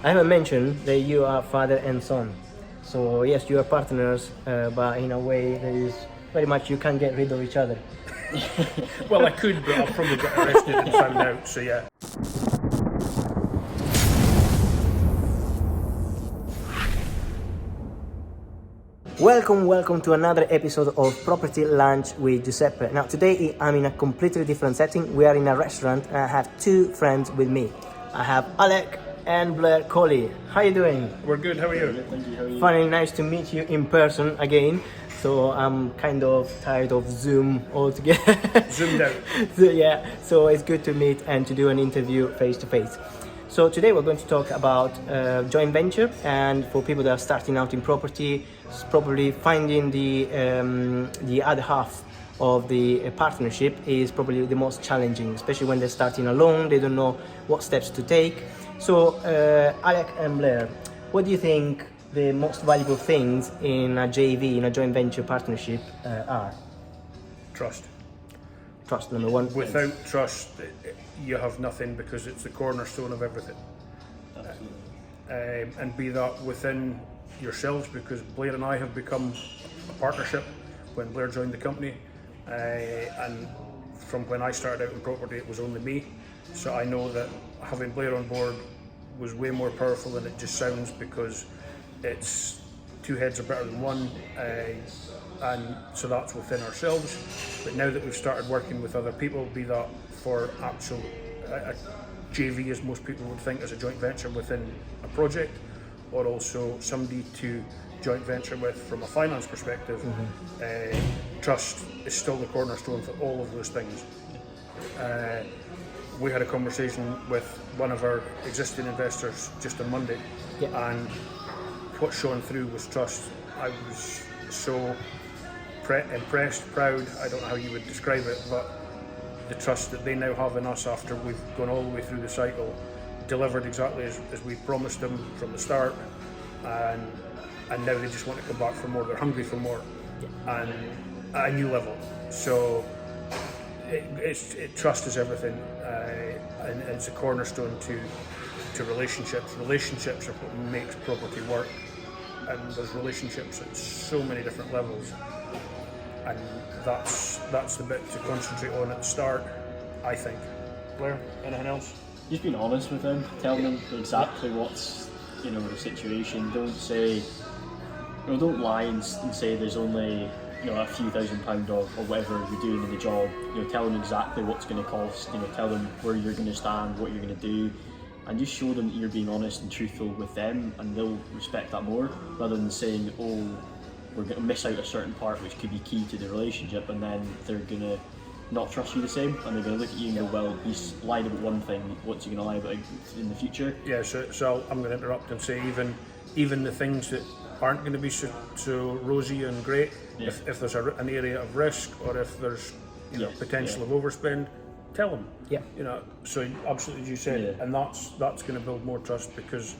I haven't mentioned that you are father and son. So yes, you are partners, but in a way that is very much you can't get rid of each other. Well, I could, but I'll probably get arrested and found out, so yeah. Welcome to another episode of Property Lunch with Giuseppe. Now today I'm in a completely different setting. We are in a restaurant and I have two friends with me. I have Alec and Blair Collie. How are you doing? We're good, how are you? Thank you. How are you? Funny, nice to meet you in person again. So I'm kind of tired of Zoom altogether. Zoomed out. So it's good to meet and to do an interview face to face. So today we're going to talk about joint venture, and for people that are starting out in property, probably finding the other half of the partnership is probably the most challenging, especially when they're starting alone, they don't know what steps to take. So Alec and Blair, what do you think the most valuable things in a JV, in a joint venture partnership are? Trust. Trust, number one. Without trust, you have nothing, because it's the cornerstone of everything. And be that within yourselves, because Blair and I have become a partnership when Blair joined the company. And from when I started out in property, it was only me. So I know that having Blair on board was way more powerful than it just sounds, because it's two heads are better than one. And so that's within ourselves. But now that we've started working with other people, be that for actual a JV, as most people would think, as a joint venture within a project, or also somebody to joint venture with from a finance perspective, trust is still the cornerstone for all of those things. We had a conversation with one of our existing investors just on Monday, and what shone through was trust. I was so impressed, proud, I don't know how you would describe it, but the trust that they now have in us after we've gone all the way through the cycle, delivered exactly as we promised them from the start, and now they just want to come back for more. They're hungry for more, and at a new level. So trust is everything, and it's a cornerstone to relationships. Relationships are what makes property work, and there's relationships at so many different levels. And that's the bit to concentrate on at the start, I think. Blair, anything else? Just being honest with them, telling them exactly what's the situation. Don't say, don't lie and say there's only a few £1,000 or whatever you're doing in the job. Tell them exactly what's going to cost. Tell them where you're going to stand, what you're going to do, and just show them that you're being honest and truthful with them, and they'll respect that more, rather than saying, we're going to miss out a certain part which could be key to the relationship, and then they're going to not trust you the same, and they're going to look at you and go, well, he's lied about one thing, what's he going to lie about in the future? Yeah, so I'm going to interrupt and say even the things that aren't going to be so rosy and great, if there's an area of risk, or if there's potential of overspend, tell them. So absolutely, as you said, and that's going to build more trust, because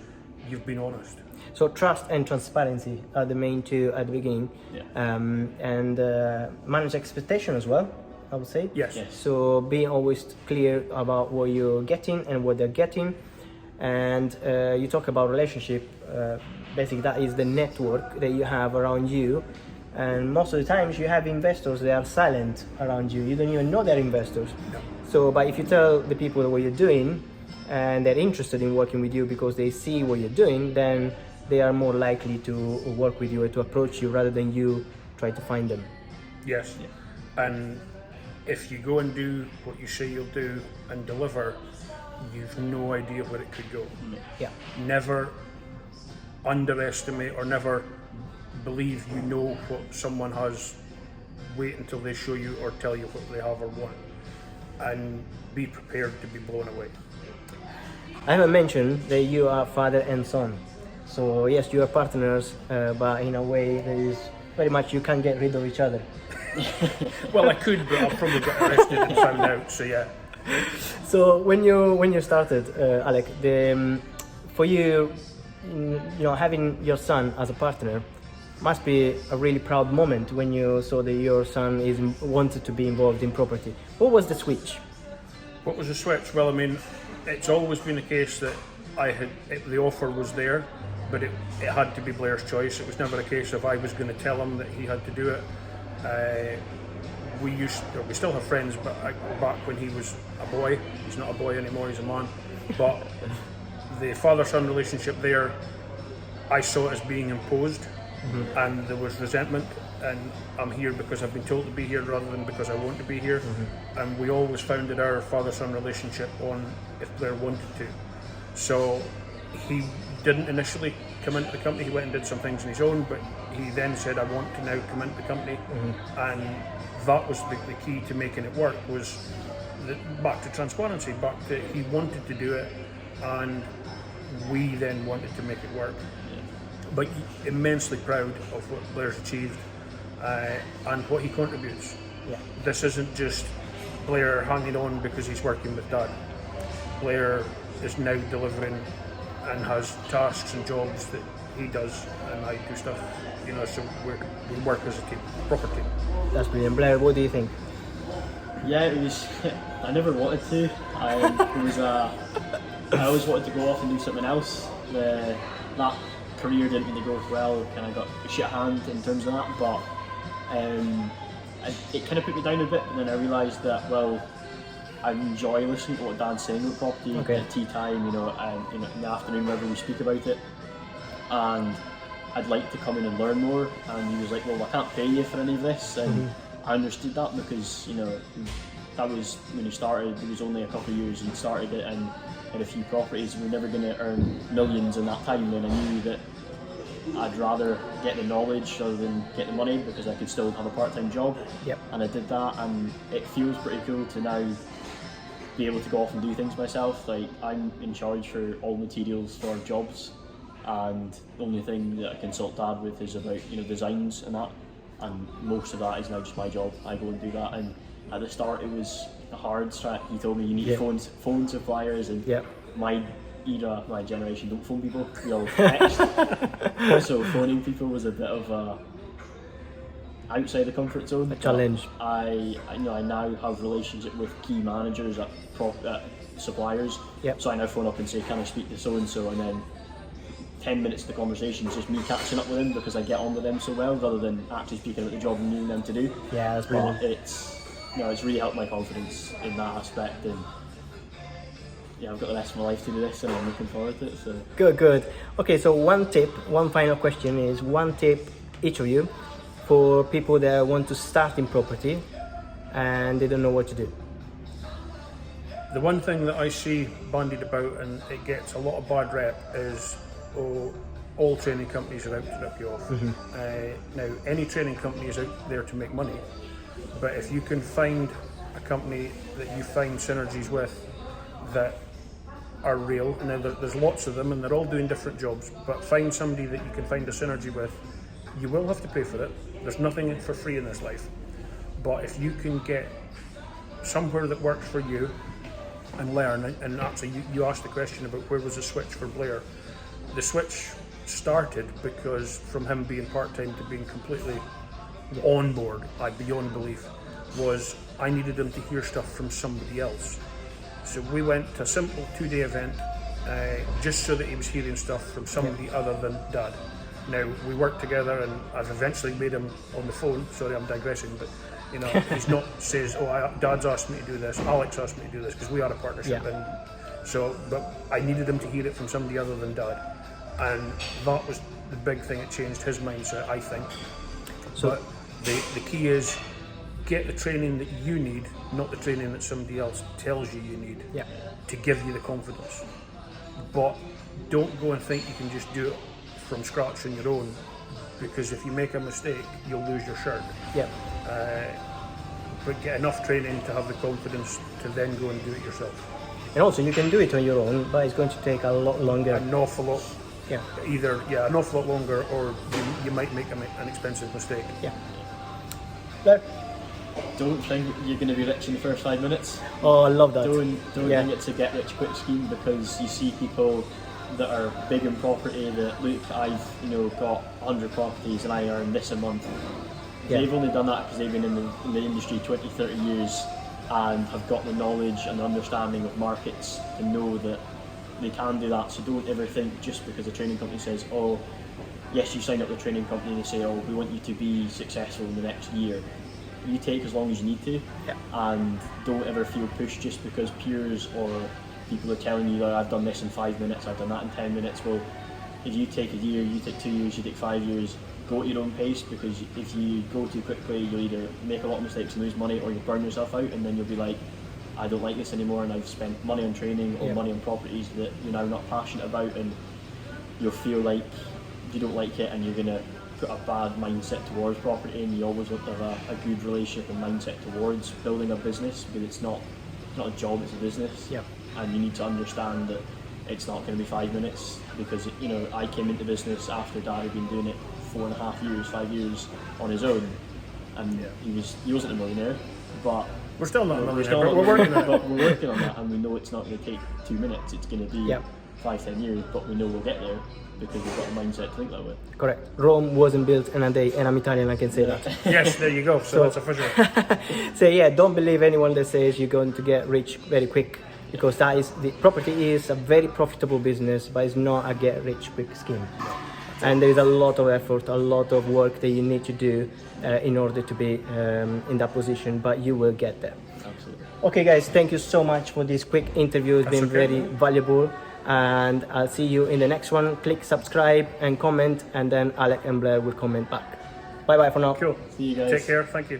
you've been honest. So trust and transparency are the main two at the beginning, and manage expectation as well, I would say. Yes. So being always clear about what you're getting and what they're getting, and you talk about relationship. Basically, that is the network that you have around you, and most of the times you have investors that are silent around you. You don't even know they're investors. No. So, but if you tell the people what you're doing, and they're interested in working with you because they see what you're doing, then they are more likely to work with you or to approach you, rather than you try to find them. Yes. And if you go and do what you say you'll do and deliver, you've no idea where it could go. Never underestimate or never believe you know what someone has. Wait until they show you or tell you what they have or want, and be prepared to be blown away. I haven't mentioned that you are father and son. So yes, you are partners, but in a way that is very much you can't get rid of each other. Well, I could, but I'll probably get arrested and found out, so yeah. So when you started, Alec, for you, having your son as a partner must be a really proud moment when you saw that your son wanted to be involved in property. What was the switch? What was the switch? Well, I mean, it's always been the case that the offer was there, but it had to be Blair's choice. It was never a case of I was going to tell him that he had to do it. We still have friends, but back when he was a boy, he's not a boy anymore, he's a man. But the father-son relationship there, I saw it as being imposed, and there was resentment, and I'm here because I've been told to be here rather than because I want to be here. And we always founded our father-son relationship on if Blair wanted to. So he didn't initially come into the company, he went and did some things on his own, but he then said, I want to now come into the company. And that was the key to making it work, was back to transparency, back to he wanted to do it, and we then wanted to make it work. But immensely proud of what Blair's achieved and what he contributes. This isn't just Blair hanging on because he's working with Dad. Blair is now delivering and has tasks and jobs that he does, and I do stuff, so we work as a team, proper team. That's brilliant. Blair, what do you think? Yeah, it was. I never wanted to. I always wanted to go off and do something else. That career didn't really go well. Kind of got a shit hand in terms of that, but it kind of put me down a bit. And then I realised that I enjoy listening to what Dan's saying about property at tea time, in the afternoon whenever we speak about it, and I'd like to come in and learn more. And he was like, well, I can't pay you for any of this, and I understood that because that was when he started. It was only a couple of years he started it and had a few properties. We were never going to earn millions in that time, and I knew that I'd rather get the knowledge rather than get the money because I could still have a part-time job. And I did that, and it feels pretty cool to now be able to go off and do things myself. Like, I'm in charge for all materials for jobs, and the only thing that I consult Dad with is about designs and that, and most of that is now just my job. I go and do that, and at the start it was a hard track. He told me you need phone suppliers, and my generation don't phone people, we all text. So phoning people was a bit of a outside the comfort zone. A challenge. I now have relationship with key managers at suppliers. So I now phone up and say, can I speak to so and so, and then 10 minutes of the conversation is just me catching up with them because I get on with them so well, rather than actually speaking about the job and needing them to do. Yeah, that's brilliant. But it's really helped my confidence in that aspect, and I've got the rest of my life to do this, and I'm looking forward to it. So Good. Okay, so one final question is one tip each of you for people that want to start in property and they don't know what to do. The one thing that I see bandied about, and it gets a lot of bad rep, is all training companies are out to rip you off. Now, any training company is out there to make money, but if you can find a company that you find synergies with that are real, now there's lots of them and they're all doing different jobs, but find somebody that you can find a synergy with. You will have to pay for it. There's nothing for free in this life, but if you can get somewhere that works for you and learn, and actually you asked the question about where was the switch for Blair. The switch started because from him being part-time to being completely on board, beyond belief, was I needed him to hear stuff from somebody else. So we went to a simple 2-day event just so that he was hearing stuff from somebody other than Dad. Now, we worked together, and I've eventually made him on the phone. Sorry, I'm digressing, but he's not says, Dad's asked me to do this, Alex asked me to do this, because we are a partnership. And so, but I needed him to hear it from somebody other than Dad, and that was the big thing. It changed his mindset, I think. So, but the key is get the training that you need, not the training that somebody else tells you need to give you the confidence. But don't go and think you can just do it from scratch on your own, because if you make a mistake, you'll lose your shirt. But get enough training to have the confidence to then go and do it yourself. And also, you can do it on your own, but it's going to take a lot longer. An awful lot. Either an awful lot longer, or you might make an expensive mistake. Blair? Don't think you're going to be rich in the first 5 minutes. Oh, I love that. Don't think it's a get rich quick scheme, because you see people that are big in property that look, I've got 100 properties and I earn this a month. They've only done that because they've been in the industry 20, 30 years and have got the knowledge and understanding of markets to know that they can do that. So don't ever think just because a training company says, oh, yes, you sign up with a training company and they say, oh, we want you to be successful in the next year. You take as long as you need to, and don't ever feel pushed just because peers or people are telling you that I've done this in 5 minutes, I've done that in 10 minutes. Well, if you take a year, you take 2 years, you take 5 years, go at your own pace, because if you go too quickly, you'll either make a lot of mistakes and lose money, or you'll burn yourself out, and then you'll be like, I don't like this anymore, and I've spent money on training or money on properties that you're now not passionate about, and you'll feel like you don't like it, and you're going to put a bad mindset towards property. And you always want to have a good relationship and mindset towards building a business, because it's not a job, it's a business. And you need to understand that it's not going to be 5 minutes, because I came into business after Dad had been doing it 4.5 years, 5 years on his own, and he wasn't a millionaire, but we're still not a millionaire, but we're working on it. But we're working on that, and we know it's not going to take 2 minutes, it's going to be 5-10 years, but we know we'll get there because we've got a mindset to think that way. Correct. Rome wasn't built in a day, and I'm Italian, I can say that. Yes, there you go. So that's official. So yeah, don't believe anyone that says you're going to get rich very quick, because the property is a very profitable business, but it's not a get rich quick scheme. And there is a lot of effort, a lot of work that you need to do in order to be in that position, but you will get there. Absolutely. Okay guys, thank you so much for this quick interview. It's been very valuable, and I'll see you in the next one. Click subscribe and comment, and then Alec and Blair will comment back. Bye bye for now. Cool. See you guys. Take care. Thank you.